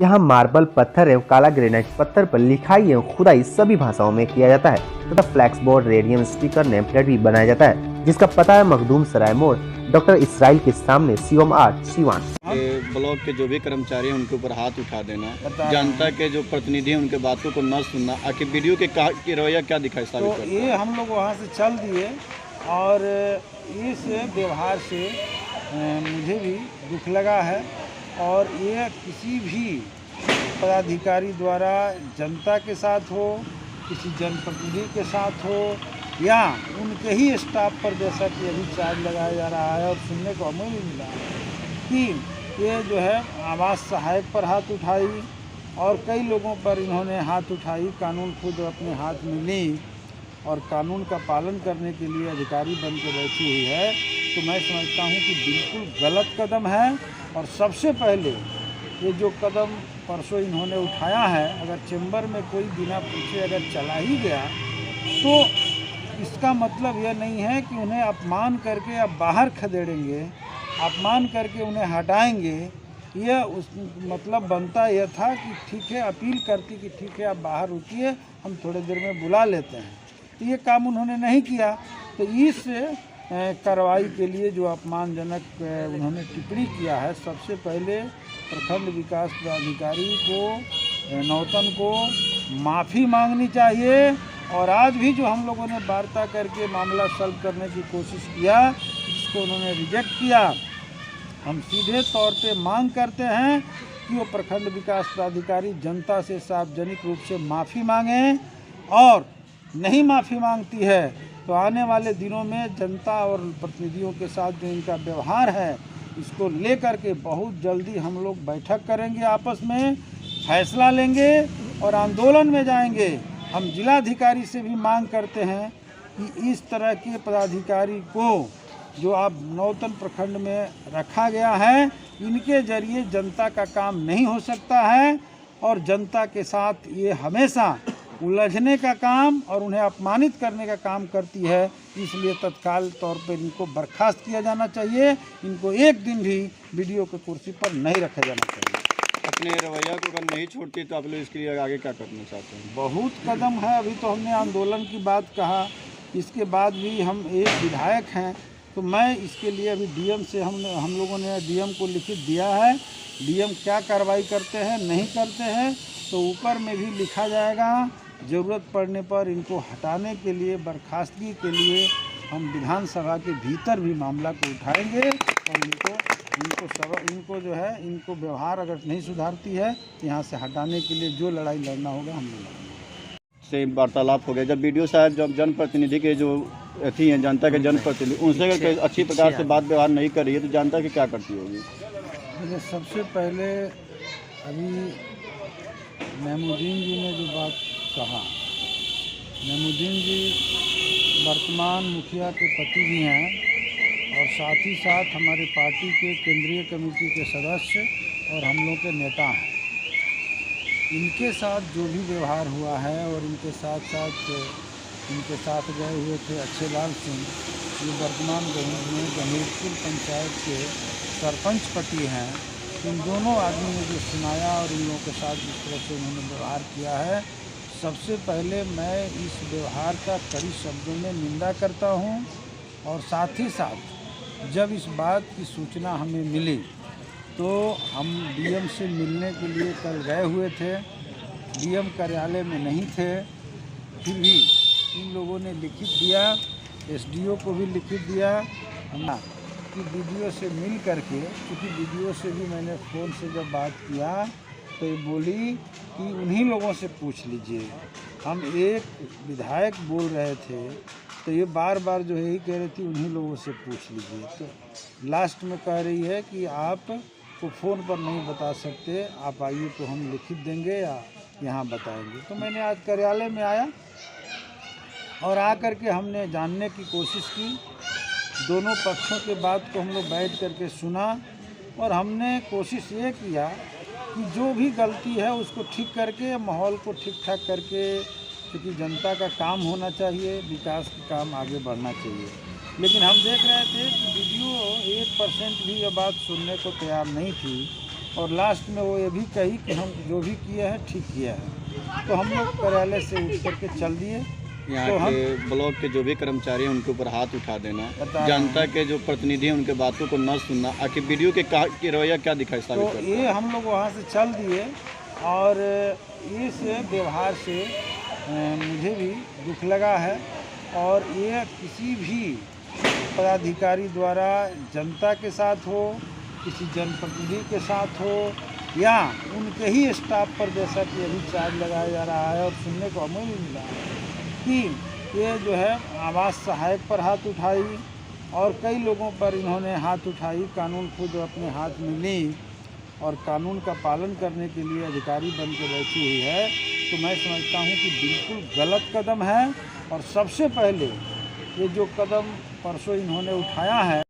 यहाँ मार्बल पत्थर एवं काला ग्रेनाइट पत्थर पर लिखाई एवं खुदाई सभी भाषाओं में किया जाता है तथा flex board, radium sticker, name plate भी बनाया जाता है, जिसका पता है मखदूम सराय मोड़, डॉक्टर इसराइल के सामने, शिवम आर्ट, सिवान। ब्लॉक के जो भी कर्मचारी हैं उनके ऊपर हाथ उठा देना, जनता के जो प्रतिनिधि हैं उनके बातों को न सुनना, आखिर वीडियो के रवैया क्या दिखाई साबित तो ये हम लोग वहाँ से चल दिए और इस व्यवहार से मुझे भी दुख लगा है। और ये किसी भी पदाधिकारी द्वारा जनता के साथ हो, किसी जनप्रतिनिधि के साथ हो या उनके ही स्टाफ पर, जैसा कि अभी चार्ज लगाया जा रहा है और सुनने को हमें भी मिला कि ये जो है आवास सहायक पर हाथ उठाई और कई लोगों पर इन्होंने हाथ उठाई। कानून खुद अपने हाथ में ली और कानून का पालन करने के लिए अधिकारी बन के बैठी हुई है, तो मैं समझता हूँ कि बिल्कुल गलत कदम है। और सबसे पहले ये जो कदम परसों इन्होंने उठाया है, अगर चैम्बर में कोई बिना पूछे अगर चला ही गया तो इसका मतलब यह नहीं है कि उन्हें अपमान करके आप बाहर खदेड़ेंगे, अपमान करके उन्हें हटाएंगे। यह उस मतलब बनता यह था कि ठीक है, अपील करती कि ठीक है आप बाहर रुकिए, हम थोड़ी देर में बुला लेते हैं। तो ये काम उन्होंने नहीं किया। तो इस कार्रवाई के लिए जो अपमानजनक उन्होंने टिप्पणी किया है, सबसे पहले प्रखंड विकास पदाधिकारी को, नौतन को माफ़ी मांगनी चाहिए। और आज भी जो हम लोगों ने वार्ता करके मामला सॉल्व करने की कोशिश किया, जिसको उन्होंने रिजेक्ट किया, हम सीधे तौर पे मांग करते हैं कि वो प्रखंड विकास पदाधिकारी जनता से सार्वजनिक रूप से माफ़ी मांगें। और नहीं माफ़ी मांगती है तो आने वाले दिनों में जनता और प्रतिनिधियों के साथ जो इनका व्यवहार है, इसको लेकर के बहुत जल्दी हम लोग बैठक करेंगे, आपस में फैसला लेंगे और आंदोलन में जाएंगे। हम जिलाधिकारी से भी मांग करते हैं कि इस तरह के पदाधिकारी को जो अब नौतन प्रखंड में रखा गया है, इनके जरिए जनता का काम नहीं हो सकता है और जनता के साथ ये हमेशा उलझने का काम और उन्हें अपमानित करने का काम करती है। इसलिए तत्काल तौर पर इनको बर्खास्त किया जाना चाहिए। इनको एक दिन भी वीडियो की कुर्सी पर नहीं रखा जाना चाहिए। अपने रवैया को अगर नहीं छोड़ती तो आप लोग इसके लिए आगे क्या करना चाहते हैं? बहुत कदम है। अभी तो हमने आंदोलन की बात कहा, इसके बाद भी हम एक विधायक हैं, तो मैं इसके लिए अभी डीएम से हम लोगों ने डीएम को लिखित दिया है। डीएम क्या कार्रवाई करते हैं, नहीं करते हैं, तो ऊपर में भी लिखा जाएगा। ज़रूरत पड़ने पर इनको हटाने के लिए, बर्खास्तगी के लिए हम विधानसभा के भीतर भी मामला को उठाएंगे और इनको जो है, इनको व्यवहार अगर नहीं सुधारती है, यहाँ से हटाने के लिए जो लड़ाई लड़ना होगा हम लड़ेंगे। से वार्तालाप हो गया, जब वीडियो साहब जब जनप्रतिनिधि के जो अथी हैं, जनता के जनप्रतिनिधि, उनसे अगर अच्छी प्रकार से बात व्यवहार नहीं कर रही है तो जनता की क्या करती होगी? देखिए, सबसे पहले अभी मेमुद्दीन जी ने जो बात कहा, मेमुद्दीन जी वर्तमान मुखिया के पति भी हैं और साथ ही साथ हमारे पार्टी के केंद्रीय कमेटी के सदस्य और हम लोग के नेता हैं। इनके साथ जो भी व्यवहार हुआ है और इनके साथ गए हुए थे अच्छे लाल सिंह, ये वर्तमान गंभीरपुर पंचायत के सरपंच पति हैं। इन दोनों आदमी ने जो सुनाया और इन लोगों के साथ जिस तरह से उन्होंने व्यवहार किया है, सबसे पहले मैं इस व्यवहार का कड़ी शब्दों में निंदा करता हूं। और साथ ही साथ जब इस बात की सूचना हमें मिली तो हम डीएम से मिलने के लिए कल गए हुए थे, डीएम कार्यालय में नहीं थे, फिर भी इन लोगों ने लिखित दिया, एसडीओ को भी लिखित दिया कि वीडियो से मिल करके, क्योंकि वीडियो से भी मैंने फ़ोन से जब बात किया तो ये बोली कि उन्हीं लोगों से पूछ लीजिए। हम एक विधायक बोल रहे थे तो ये बार बार जो है यही कह रही थी उन्हीं लोगों से पूछ लीजिए। तो लास्ट में कह रही है कि आप को फ़ोन पर नहीं बता सकते, आप आइए तो हम लिखित देंगे या यहाँ बताएंगे। तो मैंने आज कार्यालय में आया और आकर के हमने जानने की कोशिश की, दोनों पक्षों के बात को हम लोग बैठ करके सुना और हमने कोशिश ये किया कि जो भी गलती है उसको ठीक करके, माहौल को ठीक ठाक करके, क्योंकि जनता का काम होना चाहिए, विकास का काम आगे बढ़ना चाहिए। लेकिन हम देख रहे थे कि वीडियो 1% भी ये बात सुनने को तैयार नहीं थी और लास्ट में वो ये भी कही कि हम जो भी किए हैं ठीक किया है। तो हम लोग कार्यालय से उठ करके चल दिए। यहाँ तो के ब्लॉक के जो भी कर्मचारी हैं उनके ऊपर हाथ उठा देना, बता- जनता के जो प्रतिनिधि हैं उनके बातों को न सुनना, आखिर वीडियो के रवैया क्या दिखाई तो साबित करता है? ये हम लोग वहाँ से चल दिए और इस व्यवहार से मुझे भी दुख लगा है। और ये किसी भी पदाधिकारी द्वारा जनता के साथ हो, किसी जनप्रतिनिधि के साथ हो, या उनके ही स्टाफ पर, जैसा कि अभी चार्ज लगाया जा रहा है और सुनने को हमें भी मिला है कि ये जो है आवास सहायक पर हाथ उठाई और कई लोगों पर इन्होंने हाथ उठाई। कानून खुद अपने हाथ में ली और कानून का पालन करने के लिए अधिकारी बन के बैठी हुई है। तो मैं समझता हूँ कि बिल्कुल गलत कदम है। और सबसे पहले ये जो कदम परसों इन्होंने उठाया है